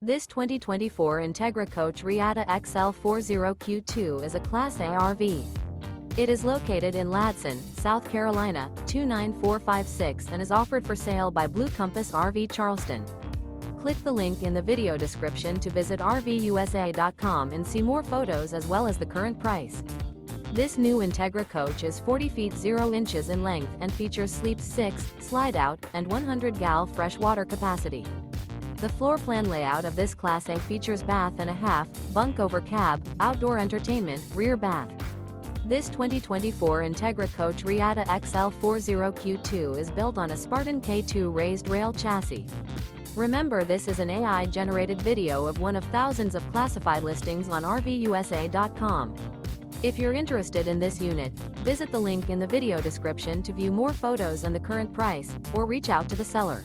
This 2024 Entegra Coach Reatta XL 40Q2 is a Class A RV. It is located in Ladson, South Carolina, 29456 and is offered for sale by Blue Compass RV Charleston. Click the link in the video description to visit RVUSA.com and see more photos as well as the current price. This new Entegra Coach is 40 feet 0 inches in length and features Sleep 6, Slideout, and 100 gal fresh water capacity. The floor plan layout of this Class A features bath and a half, bunk over cab, outdoor entertainment, rear bath. This 2024 Entegra Coach Reatta XL 40Q2 is built on a Spartan K2 Raised Rail chassis. Remember, this is an AI-generated video of one of thousands of classified listings on RVUSA.com. If you're interested in this unit, visit the link in the video description to view more photos and the current price, or reach out to the seller.